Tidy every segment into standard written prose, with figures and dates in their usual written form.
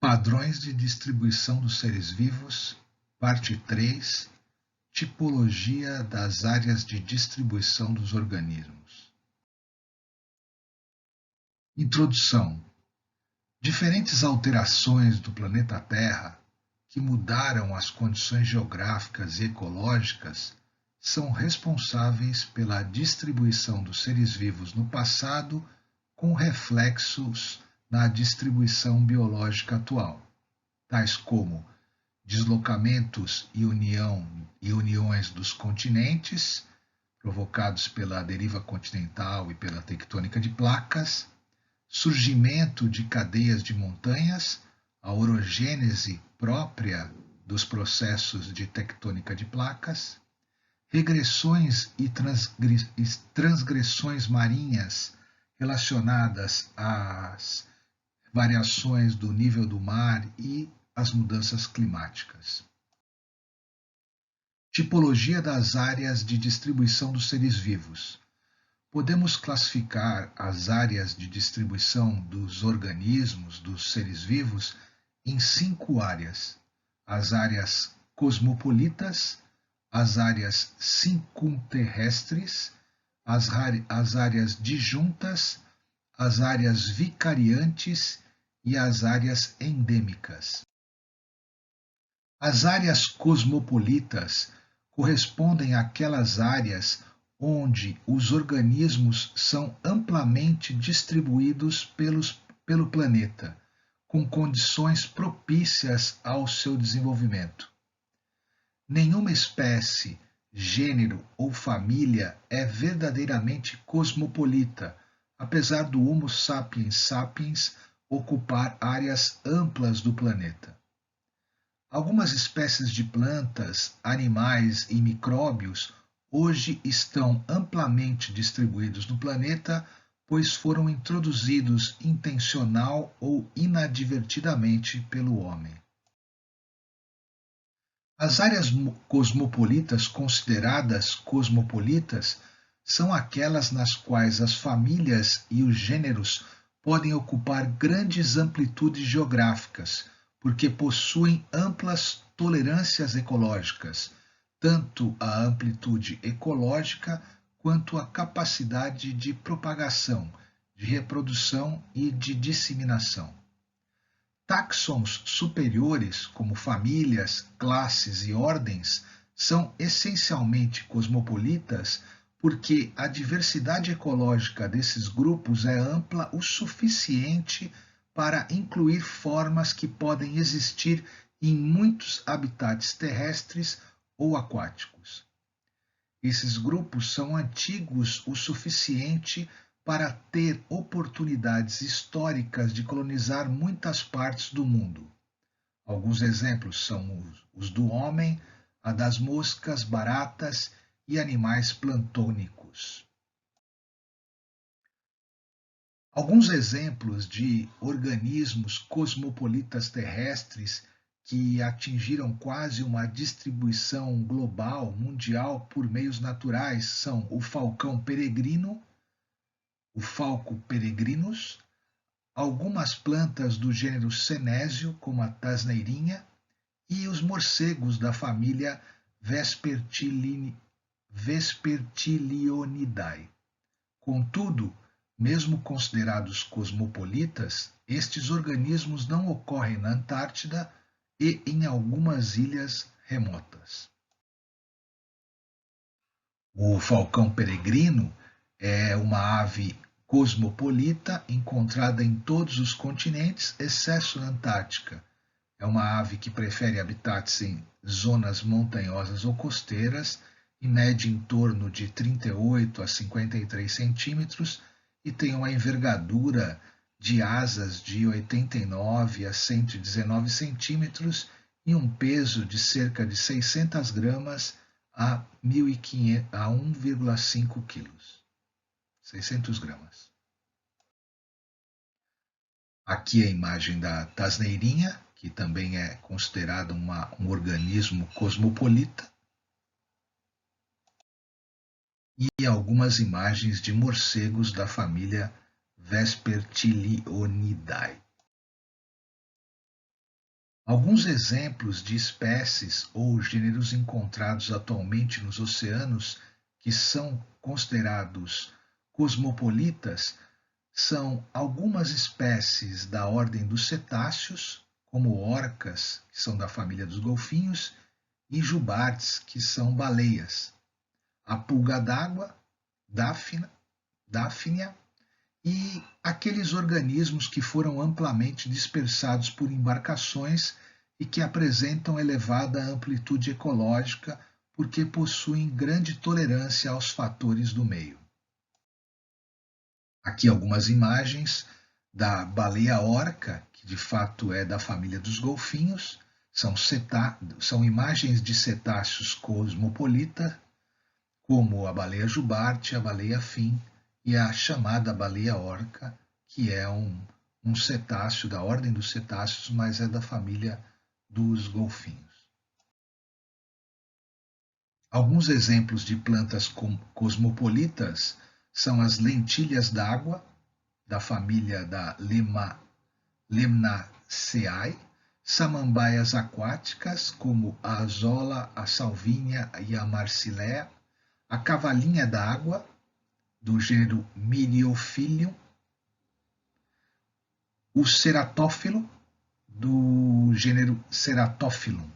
Padrões de distribuição dos seres vivos, parte 3. Tipologia das áreas de distribuição dos organismos. Introdução. Diferentes alterações do planeta Terra, que mudaram as condições geográficas e ecológicas, são responsáveis pela distribuição dos seres vivos no passado, com reflexos na distribuição biológica atual, tais como deslocamentos e uniões dos continentes, provocados pela deriva continental e pela tectônica de placas, surgimento de cadeias de montanhas, a orogênese própria dos processos de tectônica de placas, regressões e transgressões marinhas relacionadas às variações do nível do mar e as mudanças climáticas. Tipologia das áreas de distribuição dos seres vivos. Podemos classificar as áreas de distribuição dos organismos, dos seres vivos, em 5 áreas: as áreas cosmopolitas, as áreas circunterrestres, as áreas disjuntas, as áreas vicariantes e as áreas endêmicas. As áreas cosmopolitas correspondem àquelas áreas onde os organismos são amplamente distribuídos pelo planeta, com condições propícias ao seu desenvolvimento. Nenhuma espécie, gênero ou família é verdadeiramente cosmopolita, apesar do Homo sapiens sapiens ocupar áreas amplas do planeta. Algumas espécies de plantas, animais e micróbios hoje estão amplamente distribuídos no planeta, pois foram introduzidos intencional ou inadvertidamente pelo homem. As áreas cosmopolitas consideradas cosmopolitas são aquelas nas quais as famílias e os gêneros podem ocupar grandes amplitudes geográficas, porque possuem amplas tolerâncias ecológicas, tanto a amplitude ecológica quanto a capacidade de propagação, de reprodução e de disseminação. Táxons superiores, como famílias, classes e ordens, são essencialmente cosmopolitas porque a diversidade ecológica desses grupos é ampla o suficiente para incluir formas que podem existir em muitos habitats terrestres ou aquáticos. Esses grupos são antigos o suficiente para ter oportunidades históricas de colonizar muitas partes do mundo. Alguns exemplos são os do homem, a das moscas, baratas e animais plantônicos. Alguns exemplos de organismos cosmopolitas terrestres que atingiram quase uma distribuição global, mundial, por meios naturais são o falcão peregrino, o falco peregrinus, algumas plantas do gênero Senésio, como a tasneirinha, e os morcegos da família Vespertilionidae. Contudo, mesmo considerados cosmopolitas, estes organismos não ocorrem na Antártida e em algumas ilhas remotas. O falcão peregrino é uma ave cosmopolita encontrada em todos os continentes, exceto na Antártica. É uma ave que prefere habitats em zonas montanhosas ou costeiras e mede em torno de 38 a 53 centímetros e tem uma envergadura de asas de 89 a 119 centímetros e um peso de cerca de 600 gramas a 1,5 quilos. 600 gramas. Aqui a imagem da tasneirinha, que também é considerada um organismo cosmopolita. E algumas imagens de morcegos da família Vespertilionidae. Alguns exemplos de espécies ou gêneros encontrados atualmente nos oceanos que são considerados cosmopolitas são algumas espécies da ordem dos cetáceos, como orcas, que são da família dos golfinhos, e jubartes, que são baleias. A pulga d'água, Daphnia, e aqueles organismos que foram amplamente dispersados por embarcações e que apresentam elevada amplitude ecológica porque possuem grande tolerância aos fatores do meio. Aqui algumas imagens da baleia orca, que de fato é da família dos golfinhos, são imagens de cetáceos cosmopolita, como a baleia jubarte, a baleia fin e a chamada baleia orca, que é um cetáceo da ordem dos cetáceos, mas é da família dos golfinhos. Alguns exemplos de plantas cosmopolitas são as lentilhas d'água, da família da Lemnaceae, samambaias aquáticas, como a azola, a salvínia e a marsilea, a cavalinha d'água, do gênero Myriophyllum, o ceratófilo, do gênero Ceratophyllum.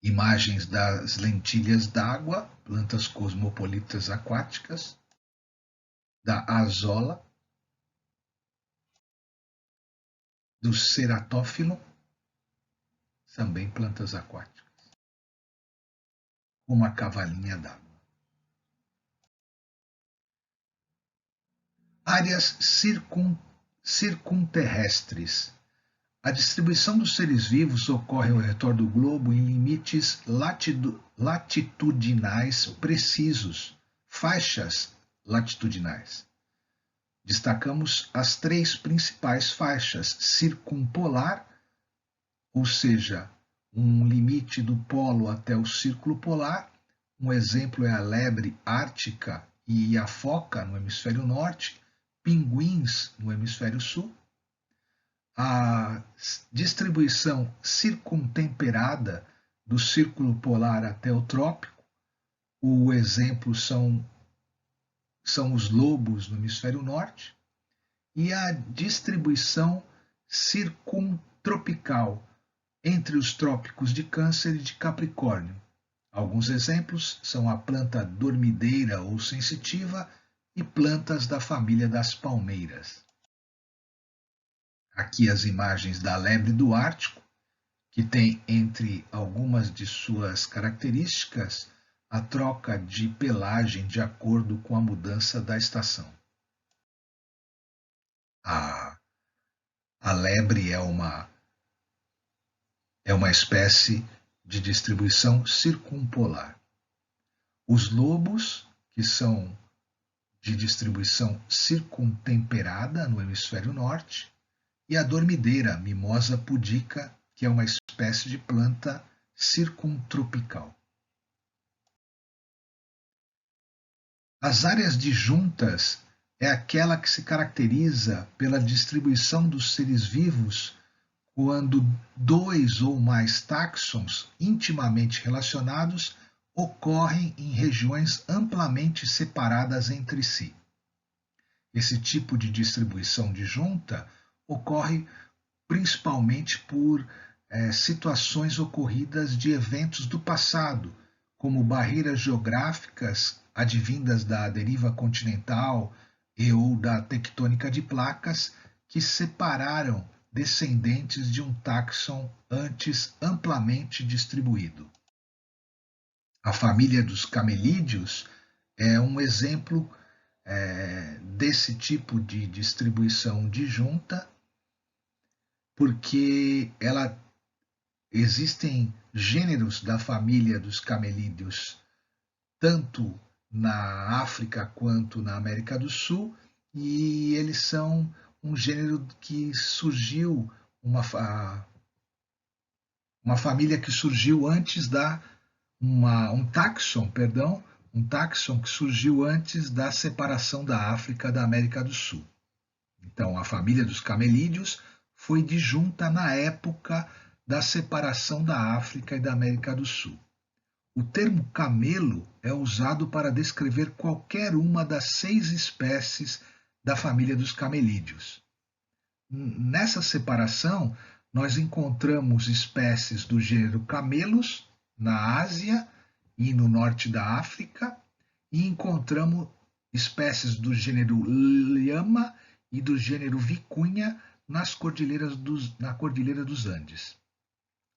Imagens das lentilhas d'água, plantas cosmopolitas aquáticas, da azola, do ceratófilo, também plantas aquáticas, como a cavalinha d'água. Áreas circunterrestres. A distribuição dos seres vivos ocorre ao redor do globo em limites latitudinais precisos, faixas latitudinais. Destacamos as três principais faixas: circumpolar, ou seja, um limite do polo até o círculo polar. Um exemplo é a lebre ártica e a foca no hemisfério norte, pinguins no hemisfério sul. A distribuição circumtemperada do círculo polar até o trópico. O exemplo são os lobos no hemisfério norte. E a distribuição circumtropical entre os trópicos de Câncer e de Capricórnio. Alguns exemplos são a planta dormideira ou sensitiva e plantas da família das palmeiras. Aqui as imagens da lebre do Ártico, que tem entre algumas de suas características a troca de pelagem de acordo com a mudança da estação. A lebre é uma espécie de distribuição circumpolar. Os lobos, que são de distribuição circumtemperada no hemisfério norte, e a dormideira, Mimosa pudica, que é uma espécie de planta circumtropical. As áreas disjuntas é aquela que se caracteriza pela distribuição dos seres vivos quando dois ou mais táxons intimamente relacionados ocorrem em regiões amplamente separadas entre si. Esse tipo de distribuição disjunta ocorre principalmente por situações ocorridas de eventos do passado, como barreiras geográficas advindas da deriva continental e ou da tectônica de placas que separaram descendentes de um táxon antes amplamente distribuído. A família dos camelídeos é um exemplo desse tipo de distribuição disjunta, porque existem gêneros da família dos camelídeos tanto na África quanto na América do Sul, e eles são um gênero que surgiu, uma família que surgiu antes um táxon que surgiu antes da separação da África da América do Sul. Então, a família dos camelídeos foi disjunta na época da separação da África e da América do Sul. O termo camelo é usado para descrever qualquer uma das 6 espécies da família dos camelídeos. Nessa separação, nós encontramos espécies do gênero Camelus na Ásia e no norte da África, e encontramos espécies do gênero Lhama e do gênero Vicunha na Cordilheira dos Andes.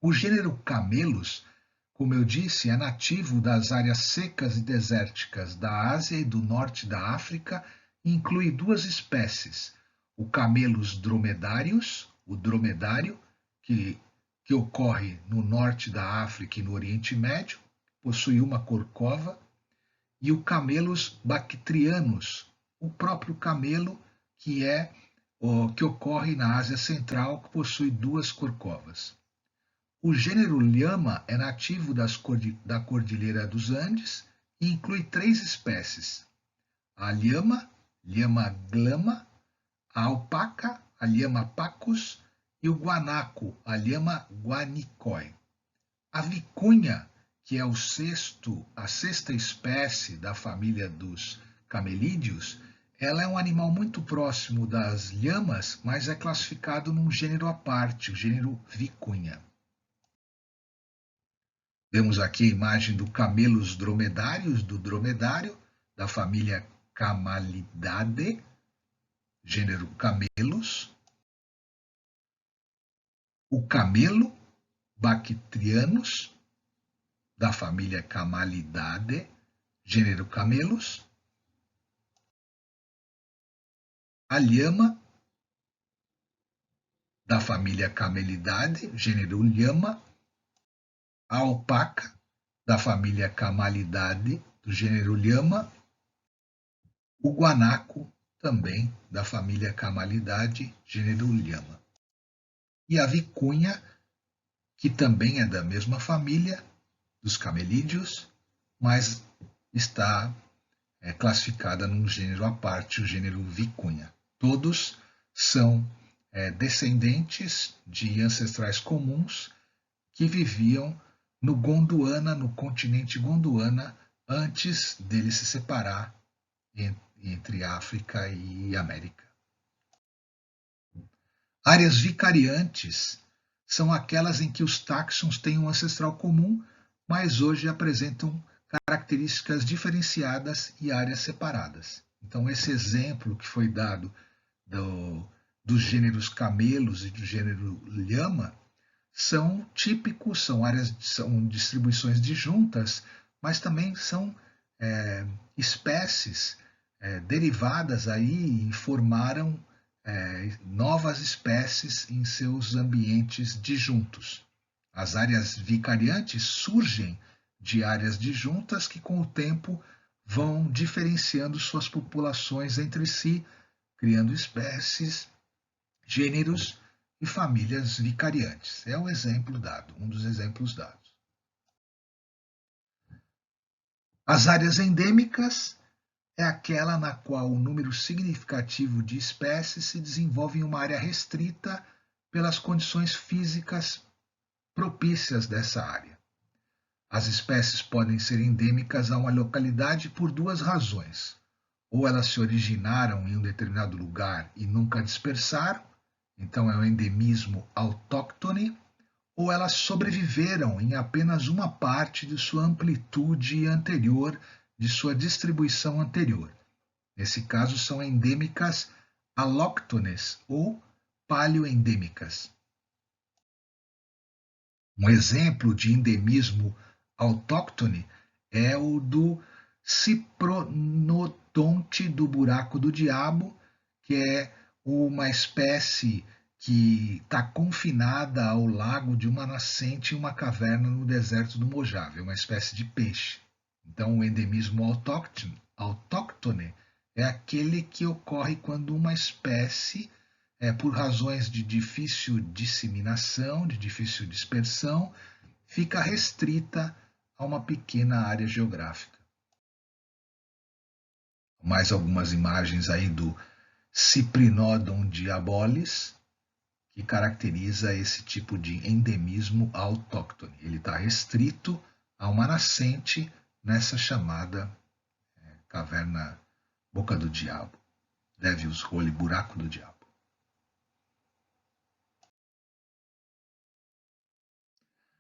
O gênero Camelus, como eu disse, é nativo das áreas secas e desérticas da Ásia e do norte da África e inclui 2 espécies, o Camelus dromedarius, o dromedário, que ocorre no norte da África e no Oriente Médio, possui uma corcova, e o Camelus bactrianus, o próprio camelo que ocorre na Ásia Central, que possui 2 corcovas. O gênero Lhama é nativo da Cordilheira dos Andes e inclui 3 espécies: a lhama, Lhama glama, a alpaca, a Lhama pacus, e o guanaco, a Lhama guanicoi. A vicunha, que é a 6ª espécie da família dos camelídeos, ela é um animal muito próximo das lhamas, mas é classificado num gênero à parte, o gênero vicunha. Vemos aqui a imagem do Camelus dromedários, do dromedário, da família Camalidae, gênero Camelus. O camelo bactrianus, da família Camalidae, gênero Camelus. A lhama, da família Camelidae, gênero Lhama. A alpaca, da família Camalidae, do gênero Lhama. O guanaco, também da família Camalidae, gênero Lhama. E a vicunha, que também é da mesma família dos camelídeos, mas está classificada num gênero à parte, o gênero vicunha. Todos são descendentes de ancestrais comuns que viviam no Gondwana, no continente Gondwana, antes dele se separar entre África e América. Áreas vicariantes são aquelas em que os táxons têm um ancestral comum, mas hoje apresentam características diferenciadas e áreas separadas. Então, esse exemplo que foi dado dos gêneros camelos e do gênero lhama são típicos, são distribuições disjuntas, mas também são espécies derivadas aí e formaram novas espécies em seus ambientes disjuntos. As áreas vicariantes surgem de áreas disjuntas que, com o tempo, vão diferenciando suas populações entre si, criando espécies, gêneros e famílias vicariantes. É um exemplo dado, um dos exemplos dados. As áreas endêmicas é aquela na qual o número significativo de espécies se desenvolve em uma área restrita pelas condições físicas propícias dessa área. As espécies podem ser endêmicas a uma localidade por 2 razões. Ou elas se originaram em um determinado lugar e nunca dispersaram, então é um endemismo autóctone, ou elas sobreviveram em apenas uma parte de sua amplitude anterior, de sua distribuição anterior. Nesse caso, são endêmicas alóctones ou paleoendêmicas. Um exemplo de endemismo autóctone é o do cipronodonte do buraco do diabo, que é uma espécie que está confinada ao lago de uma nascente em uma caverna no deserto do Mojave, é uma espécie de peixe. Então, o endemismo autóctone é aquele que ocorre quando uma espécie, por razões de difícil disseminação, de difícil dispersão, fica restrita a uma pequena área geográfica. Mais algumas imagens aí do Cyprinodon diabolis, que caracteriza esse tipo de endemismo autóctone. Ele está restrito a uma nascente nessa chamada caverna Boca do Diabo, Devil's Hole, Buraco do Diabo.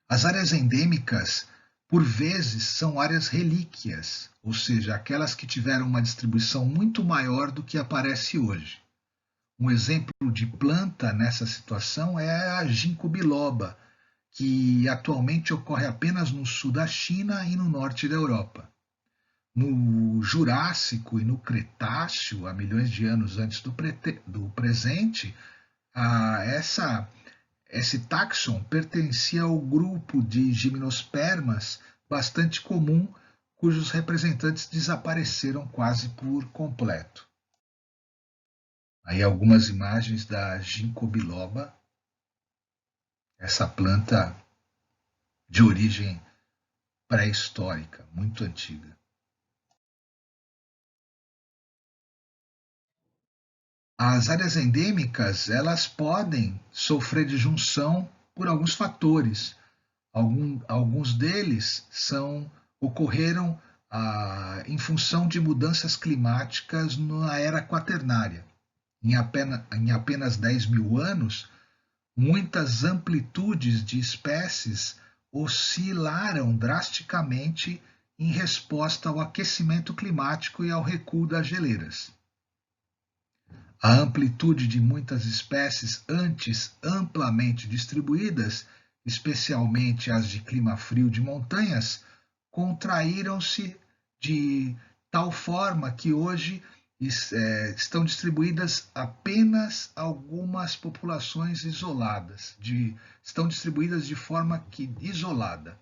As áreas endêmicas, por vezes, são áreas relíquias, ou seja, aquelas que tiveram uma distribuição muito maior do que aparece hoje. Um exemplo de planta nessa situação é a ginkgo biloba, que atualmente ocorre apenas no sul da China e no norte da Europa. No Jurássico e no Cretáceo, há milhões de anos antes do presente, esse táxon pertencia ao grupo de gimnospermas bastante comum, cujos representantes desapareceram quase por completo. Aí algumas imagens da ginkgo biloba, essa planta de origem pré-histórica, muito antiga. As áreas endêmicas, elas podem sofrer de junção por alguns fatores. Alguns deles ocorreram em função de mudanças climáticas na era quaternária. Em apenas 10 mil anos, muitas amplitudes de espécies oscilaram drasticamente em resposta ao aquecimento climático e ao recuo das geleiras. A amplitude de muitas espécies antes amplamente distribuídas, especialmente as de clima frio de montanhas, contraíram-se de tal forma que hoje estão distribuídas apenas algumas populações isoladas, estão distribuídas de forma isolada.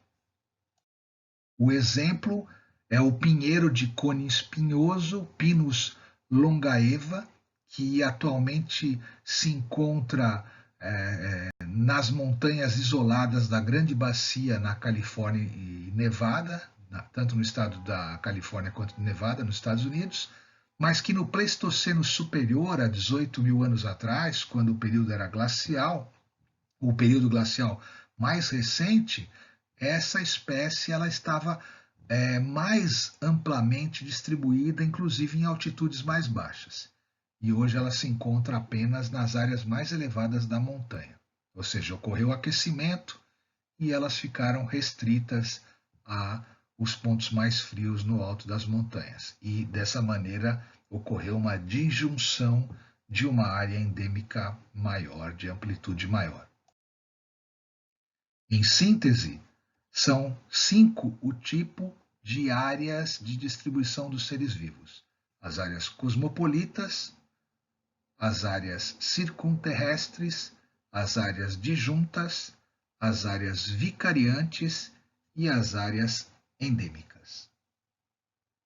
O exemplo é o pinheiro de cone espinhoso, Pinus longaeva, que atualmente se encontra nas montanhas isoladas da Grande Bacia, na Califórnia e Nevada, tanto no estado da Califórnia quanto de Nevada, nos Estados Unidos, mas que no Pleistoceno superior, há 18 mil anos atrás, quando o período era glacial, o período glacial mais recente, essa espécie ela estava mais amplamente distribuída, inclusive em altitudes mais baixas. E hoje ela se encontra apenas nas áreas mais elevadas da montanha. Ou seja, ocorreu aquecimento e elas ficaram restritas aos pontos mais frios no alto das montanhas. E dessa maneira ocorreu uma disjunção de uma área endêmica maior, de amplitude maior. Em síntese, são 5 o tipo de áreas de distribuição dos seres vivos: as áreas cosmopolitas, as áreas circunterrestres, as áreas disjuntas, as áreas vicariantes e as áreas endêmicas.